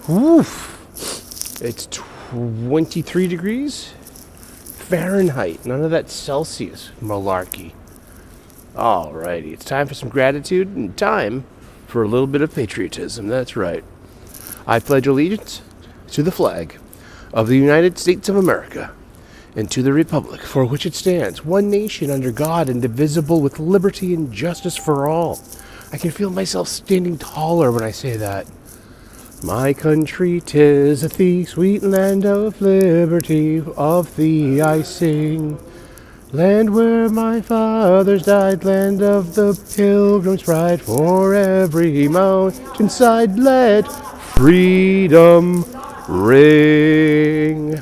Woof. It's 23 degrees Fahrenheit. None of that Celsius malarkey. Alrighty, it's time for some gratitude and time for a little bit of patriotism. That's right. I pledge allegiance to the flag of the United States of America and to the republic for which it stands, one nation under God, indivisible, with liberty and justice for all. I can feel myself standing taller when I say that. My country, 'tis of thee, sweet land of liberty, of thee I sing. Land where my fathers died, land of the pilgrim's pride, for every mountainside let freedom ring.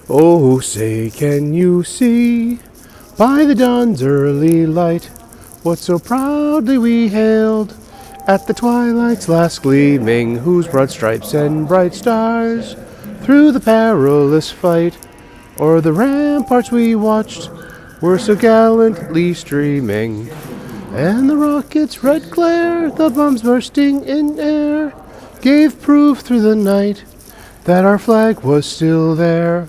Oh, say, can you see, by the dawn's early light, what so proudly we hailed at the twilight's last gleaming, whose broad stripes and bright stars through the perilous fight o'er the ramparts we watched were so gallantly streaming, and the rocket's red glare, the bombs bursting in air, gave proof through the night that our flag was still there.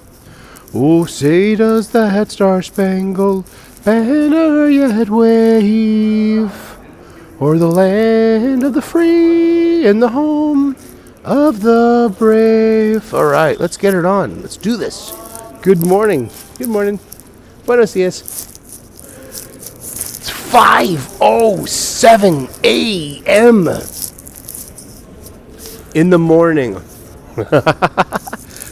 Oh, say, does that star-spangled banner yet wave o'er the land of the free and the home of the brave? All right, let's get it on. Let's do this. Good morning. Good morning. Buenos dias. It's 5:07 a.m. in the morning.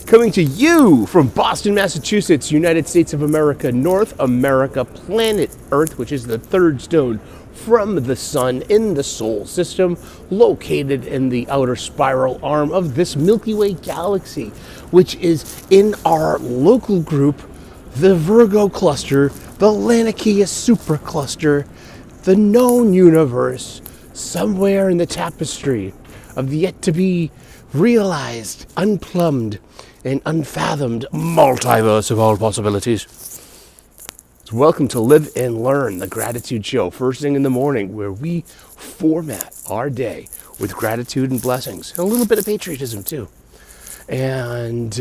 Coming to you from Boston, Massachusetts, United States of America, North America, planet Earth, which is the third stone from the sun in the solar system, located in the outer spiral arm of this Milky Way galaxy, which is in our local group, the Virgo cluster, the Laniakea supercluster, the known universe, somewhere in the tapestry of the yet-to-be realized, unplumbed, and unfathomed multiverse of all possibilities. So welcome to Live and Learn, the Gratitude Show, first thing in the morning, where we format our day with gratitude and blessings, and a little bit of patriotism too. And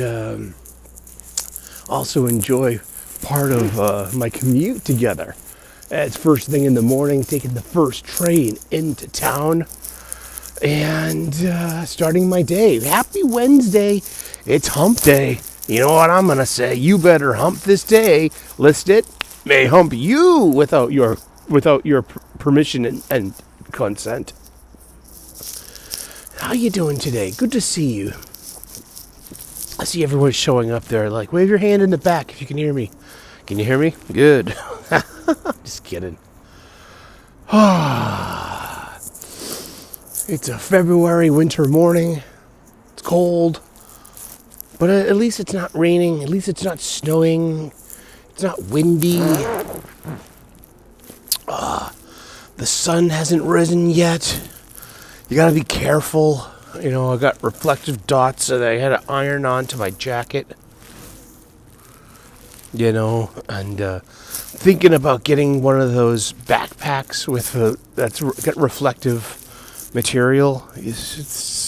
also enjoy part of my commute together. It's first thing in the morning, taking the first train into town, and starting my day. Happy Wednesday. It's hump day. You know what I'm going to say? You better hump this day. List it. May hump you without your permission and consent. How you doing today? Good to see you. I see everyone showing up there. Like, wave your hand in the back if you can hear me. Can you hear me? Good. Just kidding. It's a February winter morning. It's cold. But at least it's not raining. At least it's not snowing. It's not windy. The sun hasn't risen yet. You gotta be careful. You know, I got reflective dots that I had to iron onto my jacket. You know, and thinking about getting one of those backpacks with that's got reflective material. It's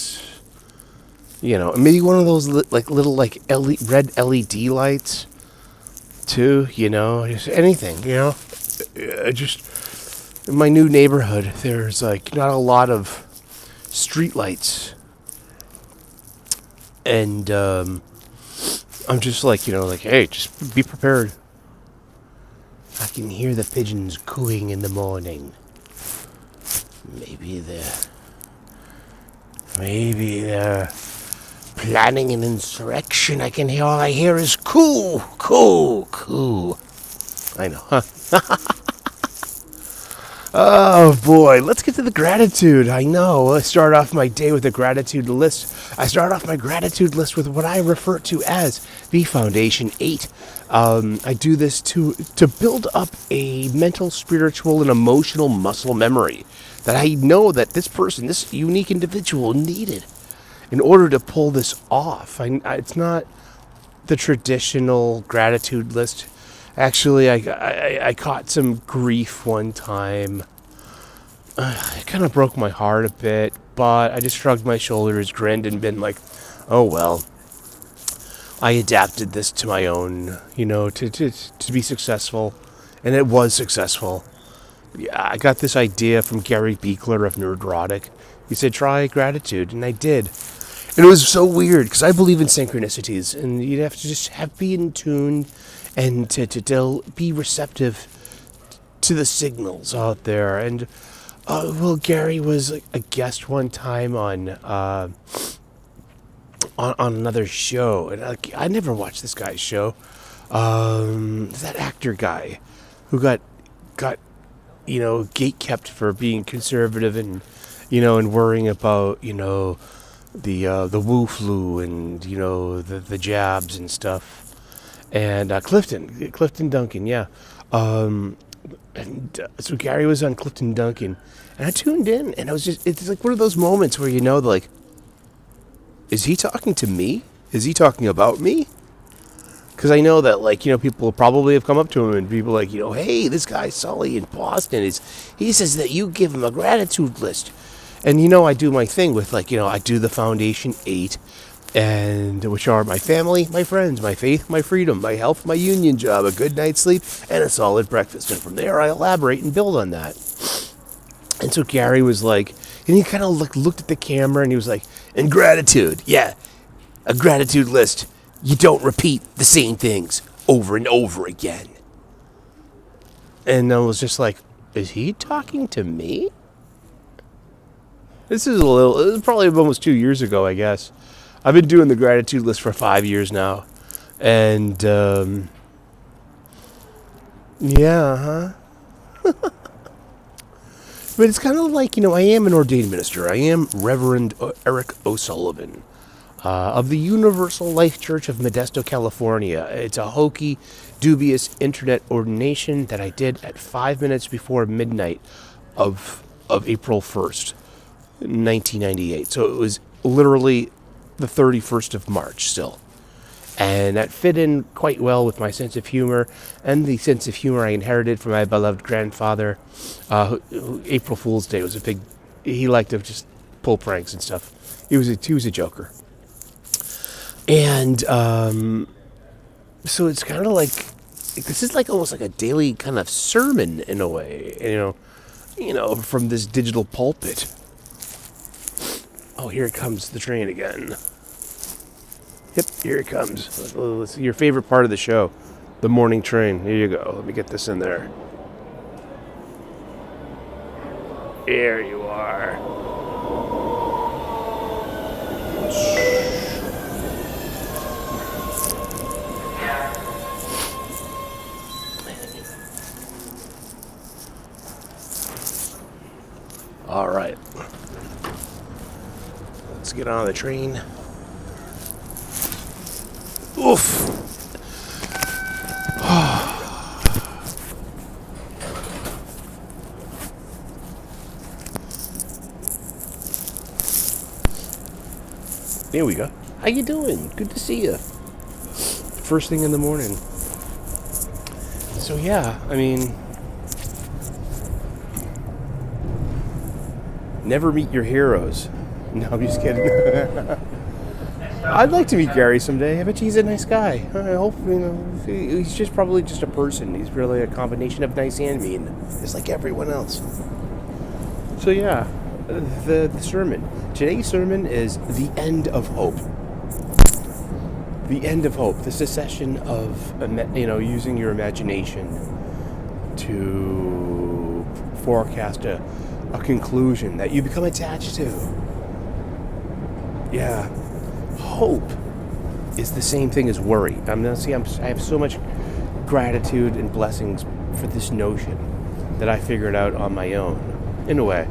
you know, maybe one of those little red LED lights too. You know, just anything. You know, just in my new neighborhood, there's like not a lot of street lights, and I'm just like, you know, like, hey, just be prepared. I can hear the pigeons cooing in the morning. Maybe they're planning an insurrection. All I hear is coo, coo, coo. I know, huh? Oh boy, let's get to the gratitude. I know, I start off my day with a gratitude list. I start off my gratitude list with what I refer to as the Foundation 8. I do this to build up a mental, spiritual, and emotional muscle memory that I know that this person, this unique individual, needed in order to pull this off. It's not the traditional gratitude list. Actually, I caught some grief one time. It kind of broke my heart a bit, but I just shrugged my shoulders, grinned, and been like, oh well. I adapted this to my own, to be successful, and it was successful. Yeah, I got this idea from Gary Beekler of Nerdrotic. He said, try gratitude, and I did. And it was so weird, because I believe in synchronicities, and you'd have to just be in tune and to be receptive to the signals out there. And, Gary was a guest one time on another show, and I never watched this guy's show. That actor guy who got gate kept for being conservative and and worrying about the Wu flu and the jabs and stuff. And Clifton Duncan, yeah. So Gary was on Clifton Duncan, and I tuned in, and it's like one of those moments where like, is he talking to me? Is he talking about me? Because I know that, people probably have come up to him and people like, hey, this guy Sully in Boston, he says that you give him a gratitude list. And, I do my thing with, I do the Foundation 8, and which are my family, my friends, my faith, my freedom, my health, my union job, a good night's sleep, and a solid breakfast. And from there, I elaborate and build on that. And so Gary was like, and he kind of looked at the camera and he was like, and gratitude, yeah, a gratitude list. You don't repeat the same things over and over again. And I was just like, is he talking to me? It was probably almost 2 years ago, I guess. I've been doing the gratitude list for 5 years now. And, yeah, But it's kind of like, I am an ordained minister. I am Reverend Eric O'Sullivan of the Universal Life Church of Modesto, California. It's a hokey, dubious internet ordination that I did at 5 minutes before midnight of April 1st, 1998. So it was literally the 31st of March still. And that fit in quite well with my sense of humor and the sense of humor I inherited from my beloved grandfather. Who April Fool's Day was he liked to just pull pranks and stuff. He was a joker. And so it's kind of like, this is like almost like a daily kind of sermon in a way, from this digital pulpit. Oh, here comes the train again. Yep, here it comes. Let's see your favorite part of the show, the morning train. Here you go. Let me get this in there. There you are. All right. Let's get on the train. Oof. There we go. How you doing? Good to see you. First thing in the morning. So yeah, never meet your heroes. No, I'm just kidding. I'd like to meet Gary someday. I bet he's a nice guy. I hope, he's probably just a person. He's really a combination of nice and mean, just like everyone else. So yeah, the sermon. Today's sermon is the end of hope. The end of hope. The secession of, using your imagination to forecast a conclusion that you become attached to. Yeah. Hope is the same thing as worry. I have so much gratitude and blessings for this notion that I figured out on my own, in a way.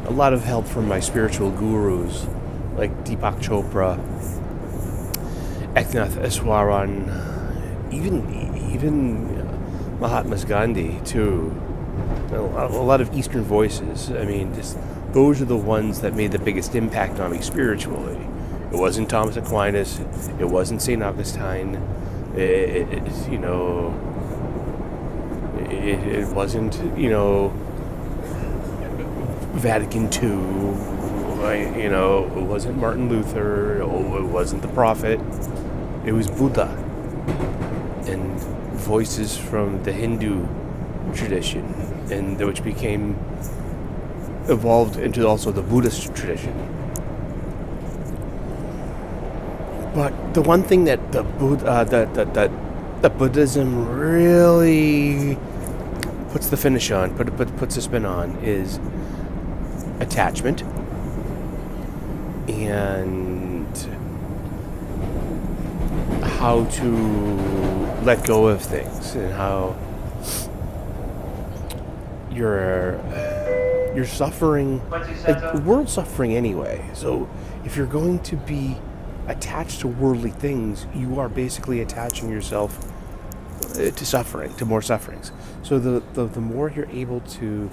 A lot of help from my spiritual gurus, like Deepak Chopra, Eknath Easwaran, even Mahatma Gandhi, too. A lot of Eastern voices. Those are the ones that made the biggest impact on me spiritually. It wasn't Thomas Aquinas. It wasn't St. Augustine. It wasn't, Vatican II. it wasn't Martin Luther. It wasn't the prophet. It was Buddha. And voices from the Hindu tradition, and which became evolved into also the Buddhist tradition. But the one thing that the Buddhism really puts the finish on, puts a spin on, is attachment and how to let go of things, and how you're suffering, the world's suffering anyway. So if you're going to be attached to worldly things, you are basically attaching yourself to suffering, to more sufferings. So the more you're able to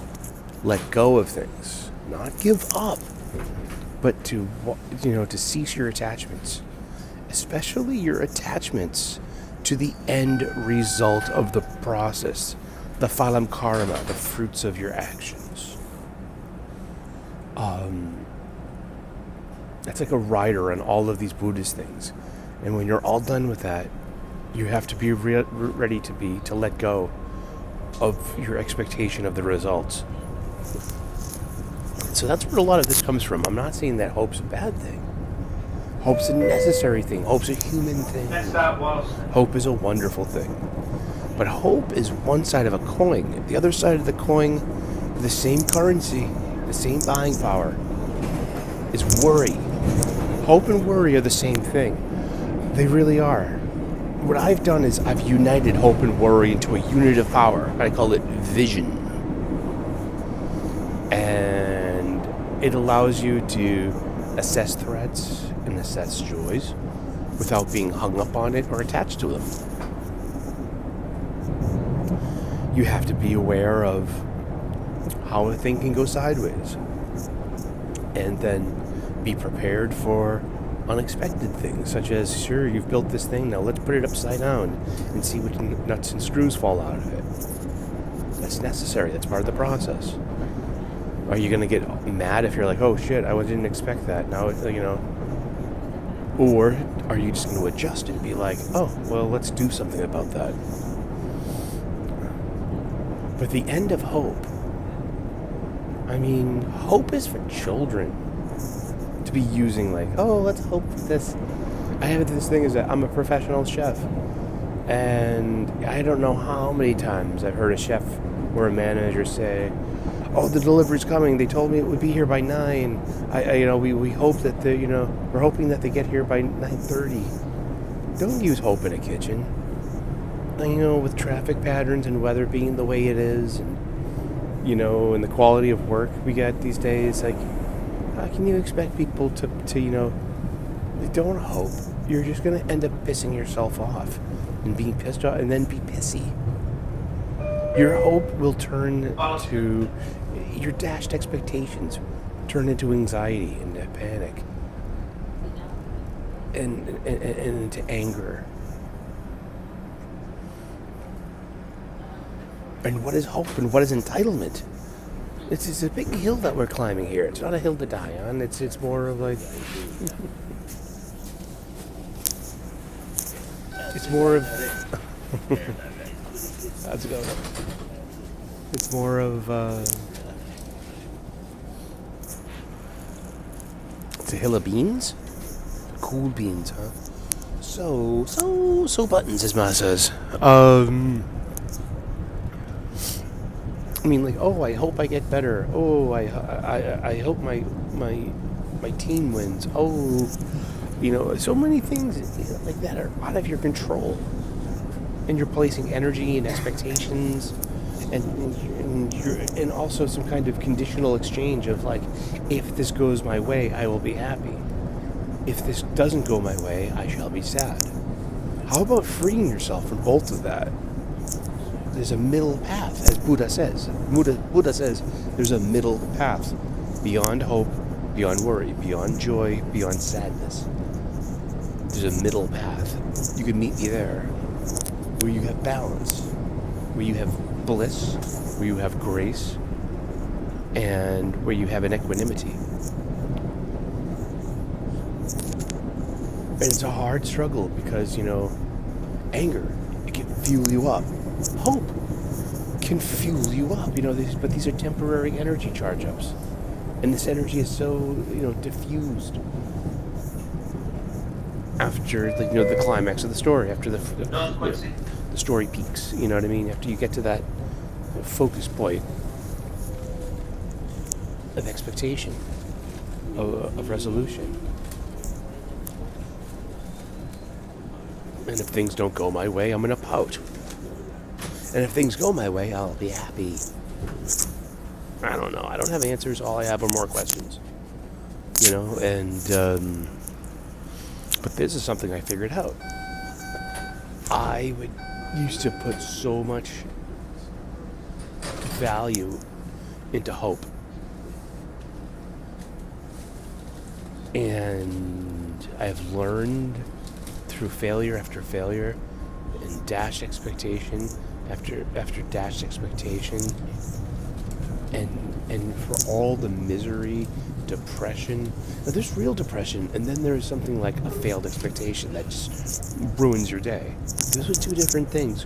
let go of things, not give up, but to cease your attachments, especially your attachments to the end result of the process, the phalam karma, the fruits of your actions. That's like a rider on all of these Buddhist things. And when you're all done with that, you have to be ready to let go of your expectation of the results. So that's where a lot of this comes from. I'm not saying that hope's a bad thing. Hope's a necessary thing. Hope's a human thing. Hope is a wonderful thing. But hope is one side of a coin. The other side of the coin, the same currency, the same buying power, is worry. Hope and worry are the same thing. They really are. What I've done is I've united hope and worry into a unit of power. I call it vision. And it allows you to assess threats and assess joys without being hung up on it or attached to them. You have to be aware of how a thing can go sideways, and then be prepared for unexpected things, such as, sure, you've built this thing, now let's put it upside down and see what nuts and screws fall out of it. That's necessary. That's part of the process. Are you going to get mad if you're like, oh shit, I didn't expect that, now or are you just going to adjust and be like, oh, well, let's do something about that? But the end of hope, hope is for children to be using, like, oh, let's hope for this. I have this thing is that I'm a professional chef, and I don't know how many times I've heard a chef or a manager say, oh, the delivery's coming, they told me it would be here by 9. We hope that we're hoping that they get here by 9:30. Don't use hope in a kitchen. With traffic patterns and weather being the way it is, and and the quality of work we get these days, like, how can you expect people to don't hope? You're just going to end up pissing yourself off and being pissed off and then be pissy. Your hope will turn to your dashed expectations, turn into anxiety and panic and into anger. And what is hope and what is entitlement? It's a big hill that we're climbing here. It's not a hill to die on. It's more of like... it's more of... how's it going? It's more of... it's a hill of beans? Cool beans, huh? So buttons, as Ma says. Oh, I hope I get better. Oh, I hope my team wins. Oh, so many things like that are out of your control, and you're placing energy and expectations, and also some kind of conditional exchange of, like, if this goes my way, I will be happy. If this doesn't go my way, I shall be sad. How about freeing yourself from both of that? There's a middle path, as Buddha says. Buddha says there's a middle path beyond hope, beyond worry, beyond joy, beyond sadness. There's a middle path. You can meet me there, where you have balance, where you have bliss, where you have grace, and where you have an equanimity. And it's a hard struggle because, anger, it can fuel you up. Hope can fuel you up, but these are temporary energy charge ups. And this energy is so, diffused after, the climax of the story, after the story peaks, you know what I mean? After you get to that focus point of expectation, of resolution. And if things don't go my way, I'm going to pout. And if things go my way, I'll be happy. I don't know. I don't have answers. All I have are more questions. But this is something I figured out. I used to put so much value into hope. And I've learned through failure after failure and dashed expectation after dashed expectation and for all the misery, depression. Now there's real depression, and then there's something like a failed expectation that just ruins your day. Those are two different things.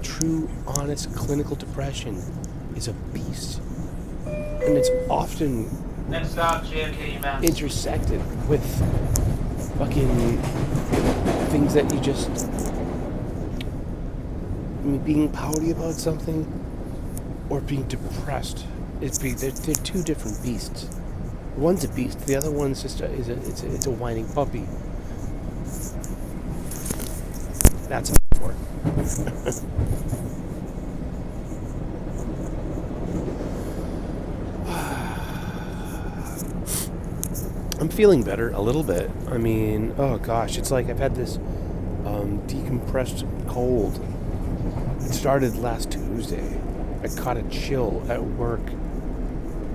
True, honest, clinical depression is a beast. And it's often Next stop, JFK UMass. intersected with fucking things that you just... being pouty about something or being depressed. They're two different beasts. One's a beast, the other one's just it's a whining puppy. That's a metaphor. I'm feeling better a little bit. I mean, oh gosh, it's like I've had this decompressed cold. It started last Tuesday. I caught a chill at work.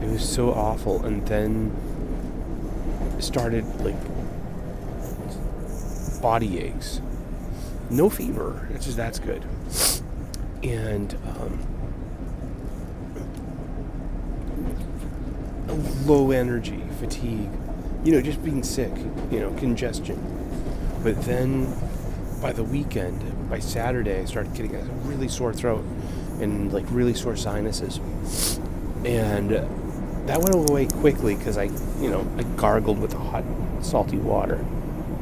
It was so awful, and then it started like body aches. No fever. That's good. And low energy, fatigue. Just being sick. Congestion. But then by the weekend, by Saturday, I started getting a really sore throat and like really sore sinuses. And that went away quickly because I gargled with hot, salty water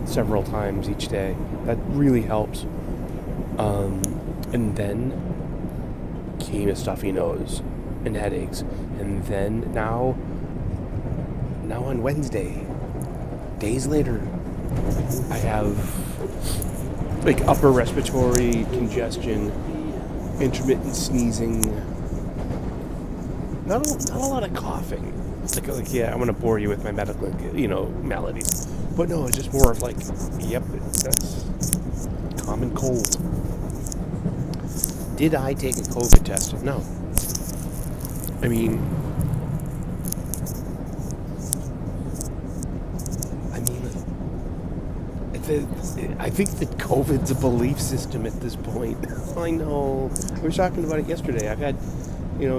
several times each day. That really helps. And then came a stuffy nose and headaches. And then now on Wednesday, days later, I have like upper respiratory congestion, intermittent sneezing, not a lot of coughing. Like yeah, I'm gonna bore you with my medical, maladies, but no, it's just more of like, yep, that's common cold. Did I take a COVID test? No. I mean, I think that COVID's a belief system at this point. I know. We were talking about it yesterday. I've had,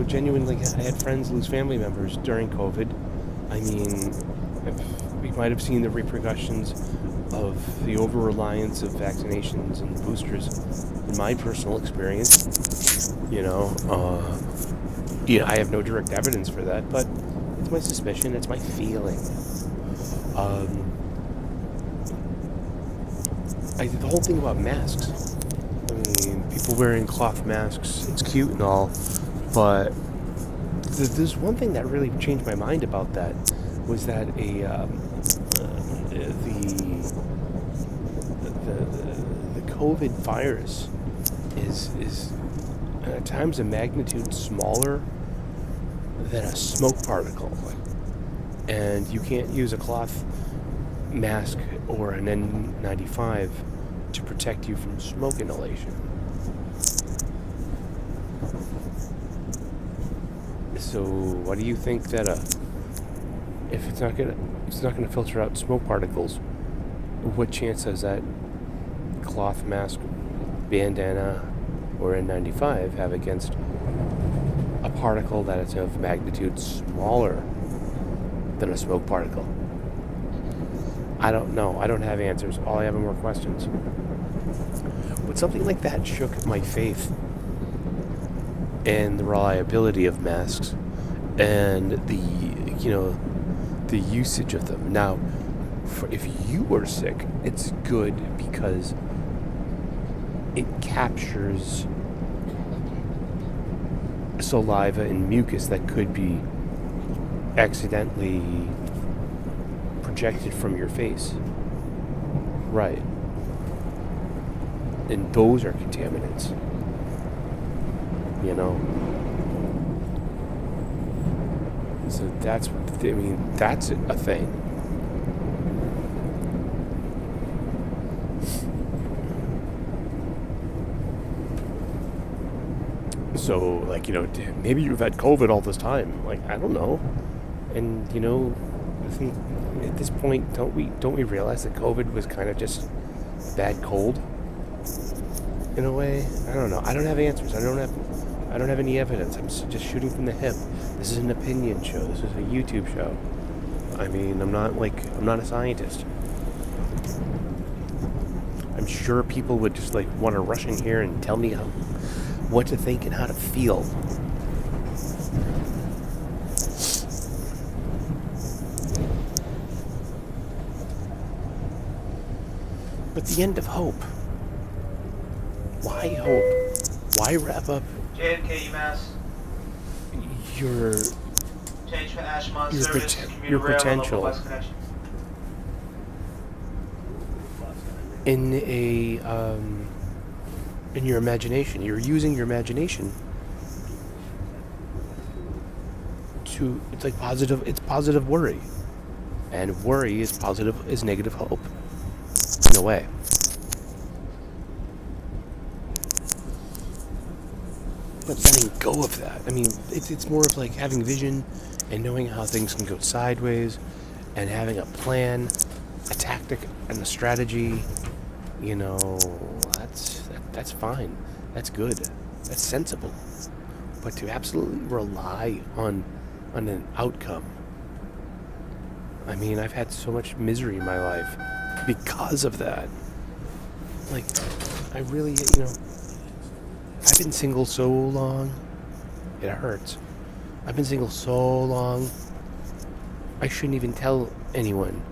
genuinely, I had friends lose family members during COVID. I mean, we might have seen the repercussions of the over-reliance of vaccinations and boosters in my personal experience. I have no direct evidence for that, but it's my suspicion, it's my feeling. The whole thing about masks. I mean, people wearing cloth masks, it's cute and all, but there's one thing that really changed my mind about that, was that the COVID virus is at times a magnitude smaller than a smoke particle, and you can't use a cloth mask or an N95 to protect you from smoke inhalation. So what do you think that if it's not gonna filter out smoke particles, what chance does that cloth mask, bandana, or N95 have against a particle that is of magnitude smaller than a smoke particle? I don't know. I don't have answers. All I have are more questions. But something like that shook my faith in the reliability of masks and the usage of them. Now, if you are sick, it's good because it captures saliva and mucus that could be accidentally projected from your face. Right. And those are contaminants. So that's a thing. So, maybe you've had COVID all this time. I don't know. And, I think at this point, don't we realize that COVID was kind of just bad cold? In a way? I don't know. I don't have answers. I don't have any evidence. I'm just shooting from the hip. This is an opinion show. This is a YouTube show. I'm not a scientist. I'm sure people would just want to rush in here and tell me what to think and how to feel. But the end of hope. Why hope? Why wrap up JFK UMass. your Change for Ashmont your service. your Commuter rail and local potential bus connection. in your imagination? You're using your imagination to it's positive worry, and worry is negative hope in a way. But letting go of that, it's more of having vision and knowing how things can go sideways, and having a plan, a tactic, and a strategy. That's fine. That's good. That's sensible. But to absolutely rely on an outcome. I've had so much misery in my life because of that. I really, I've been single so long, it hurts. I've been single so long, I shouldn't even tell anyone,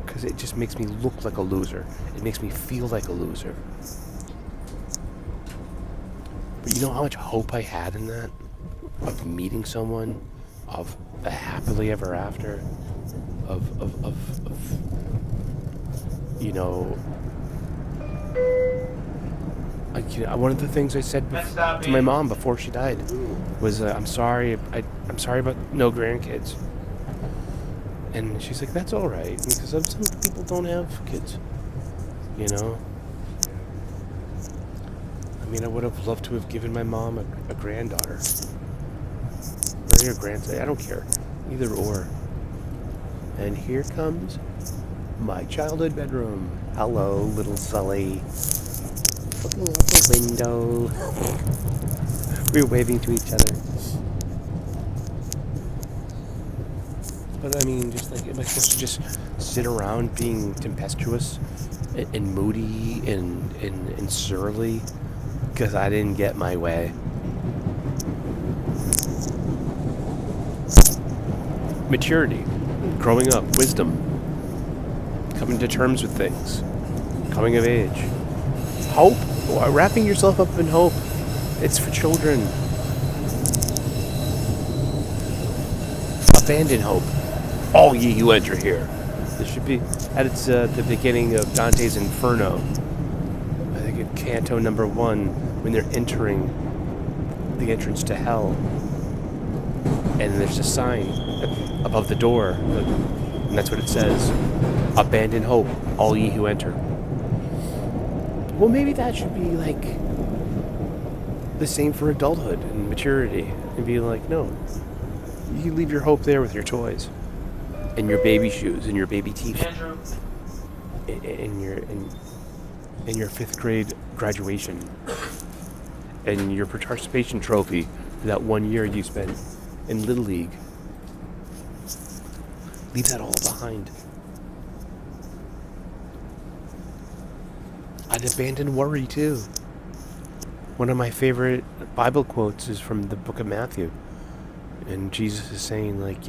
because it just makes me look like a loser. It makes me feel like a loser. But you know how much hope I had in that? Of meeting someone, of the happily ever after, of one of the things I said to my mom before she died was, I'm sorry about no grandkids. And she's like, that's all right, because some people don't have kids, I would have loved to have given my mom a granddaughter. Or a grandson, I don't care. Either or. And here comes my childhood bedroom. Hello, little Sully. Looking out the window. We were waving to each other. But am I supposed to just sit around being tempestuous and moody and surly because I didn't get my way? Maturity, growing up, wisdom, coming to terms with things, coming of age, hope, wrapping yourself up in hope. It's for children. Abandon hope, all ye who enter here. This should be at the beginning of Dante's Inferno. I think in Canto number 1, when they're entering the entrance to hell, and there's a sign above the door, and that's what it says: abandon hope, all ye who enter. Well, maybe that should be the same for adulthood and maturity, and be no, you leave your hope there with your toys and your baby shoes and your baby teeth and your 5th grade graduation and your participation trophy for that 1 year you spent in Little League. Leave that all behind. I'd abandon worry too. One of my favorite Bible quotes is from the book of Matthew. And Jesus is saying, like,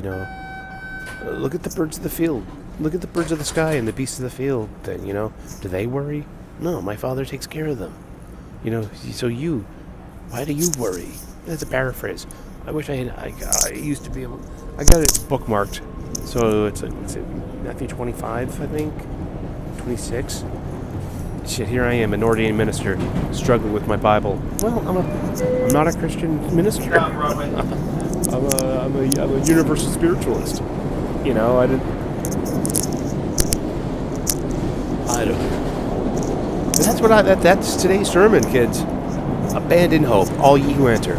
look at the birds of the field. Look at the birds of the sky and the beasts of the field. Then, do they worry? No, my Father takes care of them. So why do you worry? That's a paraphrase. I wish I used to be able, I got it bookmarked. So it's Matthew 25, I think, 26. Shit, here I am, an ordained minister, struggling with my Bible. Well, I'm not a Christian minister. Stop, Broadway. I'm a universal spiritualist. I don't. That's today's sermon, kids. Abandon hope, all ye who enter.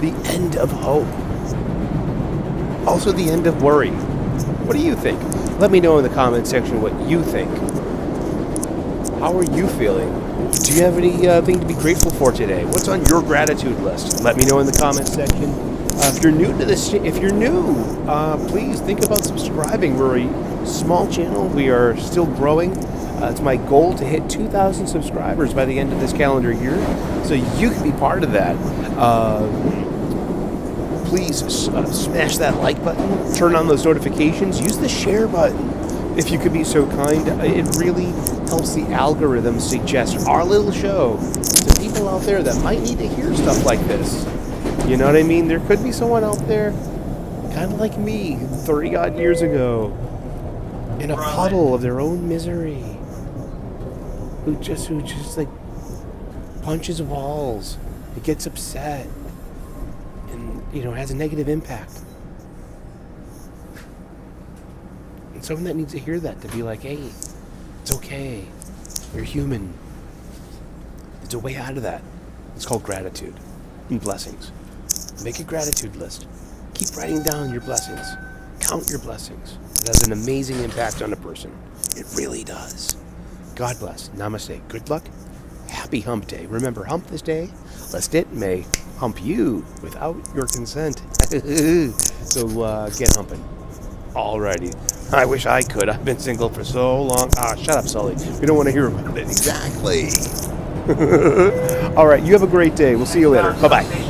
The end of hope. Also, the end of worry. What do you think? Let me know in the comment section what you think. How are you feeling? Do you have anything to be grateful for today? What's on your gratitude list? Let me know in the comment section. If you're new to this, please think about subscribing. We're a small channel. We are still growing. It's my goal to hit 2,000 subscribers by the end of this calendar year, so you can be part of that. Please smash that like button, turn on those notifications, use the share button if you could be so kind. It really helps the algorithm suggest our little show to people out there that might need to hear stuff like this. You know what I mean? There could be someone out there, kind of like me, 30 odd years ago, in a puddle of their own misery, who just like punches walls, who gets upset, and has a negative impact. And someone that needs to hear that, to be like, hey, it's okay, you're human. There's a way out of that. It's called gratitude and blessings. Make a gratitude list. Keep writing down your blessings. Count your blessings. It has an amazing impact on a person. It really does. God bless. Namaste. Good luck. Happy hump day. Remember, hump this day, lest it may hump you without your consent. So get humping. Alrighty. I wish I could. I've been single for so long. Shut up, Sully. We don't want to hear about it. Exactly. All right. You have a great day. We'll see you later. Bye-bye.